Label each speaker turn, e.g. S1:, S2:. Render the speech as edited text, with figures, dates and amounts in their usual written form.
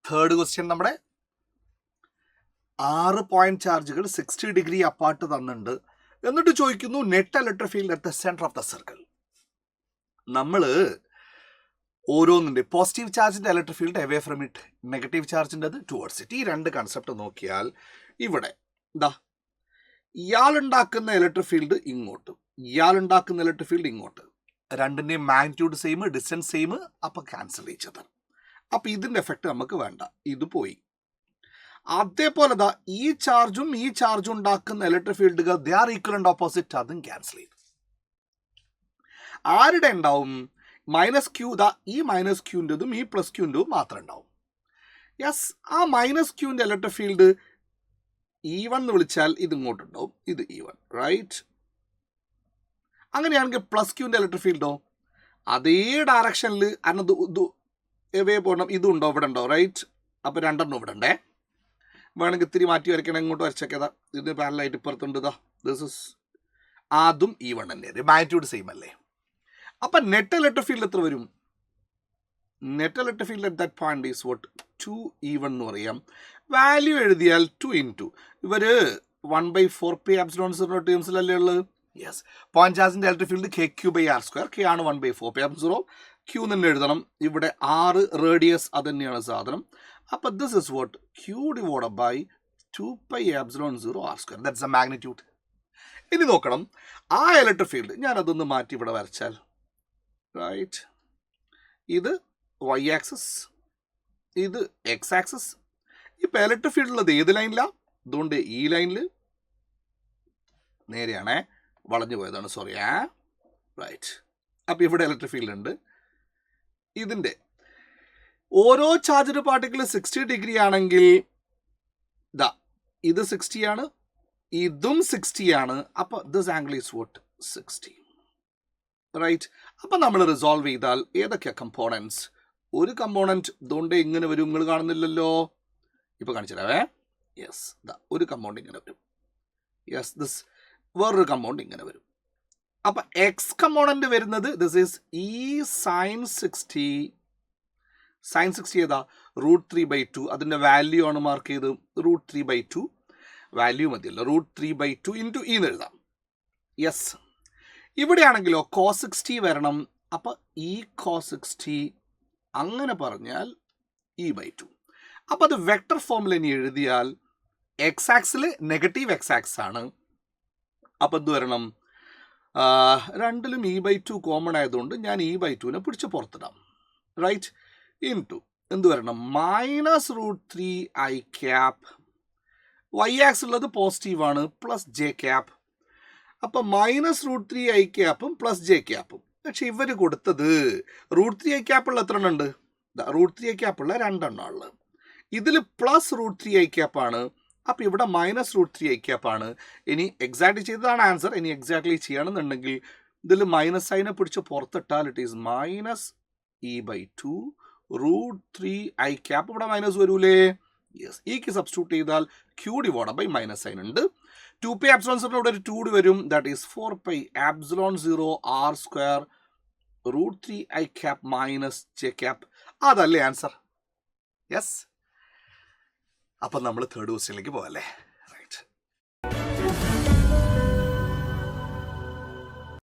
S1: Third question നമ്മുടെ 6 point ചാർജുകൾ 60 degree apart തന്നിട്ടുണ്ട്. എന്നിട്ട് ചോദിക്കുന്നു net electric field at the centre of the circle. നമ്മൾ ഓരോന്നിൻ്റെ പോസിറ്റീവ് ചാർജിൻ്റെ electric field away from it, negative ചാർജിൻ്റെ അത് ടുവേർഡ്സ് ഇറ്റ്. ഈ രണ്ട് കൺസെപ്റ്റ് നോക്കിയാൽ ഇവിടെ ഇയാളുണ്ടാക്കുന്ന ഇലക്ട്രിക് ഫീൽഡ് ഇങ്ങോട്ട്, ഇയാളുണ്ടാക്കുന്ന ഇലക്ട്രിക് ഫീൽഡ് ഇങ്ങോട്ട്, രണ്ടിൻ്റെയും മാഗ്നിറ്റ്യൂഡ് സെയിം, ഡിസ്റ്റൻസ് സെയിം, അപ്പം ക്യാൻസൽ ചെയ്തത്. അപ്പം ഇതിൻ്റെ എഫക്റ്റ് നമുക്ക് വേണ്ട, ഇത് പോയി. അതേപോലെ ഈ ചാർജും ഈ ചാർജും ഉണ്ടാക്കുന്ന ഇലക്ട്രിക് ഫീൽഡുകൾ they are equal and opposite, അതും ക്യാൻസൽ ചെയ്തു. ആരുടെ ഉണ്ടാവും? മൈനസ് ക്യൂ, ഈ മൈനസ് ക്യൂൻ്റെതും ഈ പ്ലസ് ക്യൂൻ്റെതും മാത്രം ഉണ്ടാവും. യെസ്, ആ മൈനസ് ക്യൂൻ്റെ ഇലക്ട്രിക് ഫീൽഡ് E1 എന്ന് വിളിച്ചാൽ ഇത് ഇങ്ങോട്ടുണ്ടാവും, ഇത് E1, റൈറ്റ്? അങ്ങനെയാണെങ്കിൽ പ്ലസ് ക്യൂൻ്റെ ഇലക്ട്രിക് ഫീൽഡോ അതേ ഡയറക്ഷനിൽ ഇത് എവേ പോകണം, ഇതും ഉണ്ടോ ഇവിടെ ഉണ്ടോ, റൈറ്റ്? അപ്പോൾ രണ്ടെണ്ണം ഇവിടെ ഉണ്ടേ. വേണമെങ്കിൽ ഇത്തിരി മാറ്റി വരയ്ക്കണം, ഇങ്ങോട്ട് വരച്ചേക്കതാ, ഇതിന് പാരലായിട്ട് ഇപ്പുറത്തുണ്ട്. ദിസ് ഇസ് അതും E1 തന്നെ, മാഗ്നിറ്റ്യൂഡ് സെയിം അല്ലേ? അപ്പം നെറ്റ് ഇലക്ട്രിക് ഫീൽഡ് എത്ര വരും? Net electric field at that point is what 2E1 എന്ന് പറയാം. വാല്യൂ എഴുതിയാൽ 2 into ഇവർ 1/4πε0 ടേംസിലല്ലേ ഉള്ളത്? യെസ്. പോയിന്റ് ചാർജിൻ്റെ ഇലക്ട്രിക് ഫീൽഡ് KQ/R², K ആണ് 1/4πε0, Q തന്നെ എഴുതണം. ഇവിടെ 6 റേഡിയസ് അത് തന്നെയാണ് സാധനം. അപ്പം this is what Q divided by 2πε0r². That's a magnitude. ഇനി നോക്കണം ആ ഇലക്ട്രിക് ഫീൽഡ്, ഞാനതൊന്ന് മാറ്റി ഇവിടെ വരച്ചാൽ, റൈറ്റ്? ഇത് Y ആക്സിസ്, ഇത് X ആക്സിസ്. ഇപ്പം ഇലക്ട്രിക് ഫീൽഡ് ഉള്ളത് ഏത് ലൈനിലാണ്? അതുകൊണ്ട് ഈ ലൈനിൽ നേരെയാണേ, വളഞ്ഞു പോയതാണ്, സോറി. റൈറ്റ്. അപ്പം ഇവിടെ ഇലക്ട്രിക് ഫീൽഡ് ഉണ്ട്. ഇതിൻ്റെ ഓരോ ചാർജ്ഡ് പാർട്ടിക്കിൾ 60 ഡിഗ്രി ആണെങ്കിൽ ഇത് 60 ആണ്, ഇതും 60 ആണ്. അപ്പോൾ this angle is what 60, right? അപ്പം നമ്മൾ റിസോൾവ് ചെയ്താൽ ഏതൊക്കെയാണ് കമ്പോണൻസ്? ഒരു കമ്പോണൻറ്റ് ഇതുകൊണ്ട് ഇങ്ങനെ വരും, നിങ്ങൾ കാണുന്നില്ലല്ലോ, ഇപ്പോൾ കാണിച്ചിടാവേ. യെസ്, ഒരു കമ്പൗണ്ട് ഇങ്ങനെ വരും. യെസ്, ദിസ് വേറൊരു കമ്പൗണ്ട് ഇങ്ങനെ വരും. അപ്പം എക്സ് കമ്പോണൻറ്റ് വരുന്നത് ദിസ് ഈസ് ഈ സൈൻ 60. സൈൻ 60 ഏതാ? √3/2. അതിൻ്റെ വാല്യൂ ആണ് മാർക്ക് ചെയ്ത് √3/2. വാല്യൂ മതിയല്ലോ, √3/2 ഇൻറ്റു എന്ന് എഴുതാം. യെസ്. ഇവിടെയാണെങ്കിലോ cos 60 വരണം. അപ്പം ഈ cos 60 അങ്ങനെ പറഞ്ഞാൽ E/2. അപ്പോൾ അത് വെക്ടർ ഫോമിൽ ഇനി എഴുതിയാൽ എക്സ് ആക്സിൽ നെഗറ്റീവ് എക്സ് ആക്സ് ആണ്. അപ്പോൾ എന്ത് വരണം? രണ്ടിലും E/2 കോമൺ ആയതുകൊണ്ട് ഞാൻ E/2നെ പിടിച്ച് പുറത്തിടാം, റൈറ്റ്? ഇൻറ്റു എന്ത് വരണം? -√3i². വൈ ആക്സ് ഉള്ളത് പോസിറ്റീവാണ്, പ്ലസ് j². അപ്പം -√3i² പ്ലസ് j². പക്ഷെ ഇവർ കൊടുത്തത് √3i² ഉള്ള എത്ര എണ്ണം ഉണ്ട്? √3i² ഉള്ള 2 എണ്ണം ഉള്ളത്. ഇതിൽ പ്ലസ് √3i² ആണ്. അപ്പോൾ ഇവിടെ -√3i² ആണ്. ഇനി എക്സാക്ട്ലി ചെയ്തതാണ് ആൻസർ. ഇനി എക്സാക്ട്ലി ചെയ്യണമെന്നുണ്ടെങ്കിൽ ഇതിൽ മൈനസ് സൈനെ പിടിച്ച് പുറത്തിട്ടാൽ ഇറ്റ് ഈസ് -E/2 √3i². ഇവിടെ മൈനസ് വരൂലേ? യെസ്. ഈക്ക് സബ്സ്റ്റിറ്റ്യൂട്ട് ചെയ്താൽ Q divided by minus sign ഉണ്ട്. 2πε0 ഇവിടെ ഒരു 2 വരും. That is 4πε0r² √3i² minus j². അതല്ലേ ആൻസർ? യെസ്. അപ്പം നമ്മൾ തേർഡ് ക്വസ്റ്റ്യനിലേക്ക് പോകല്ലേ.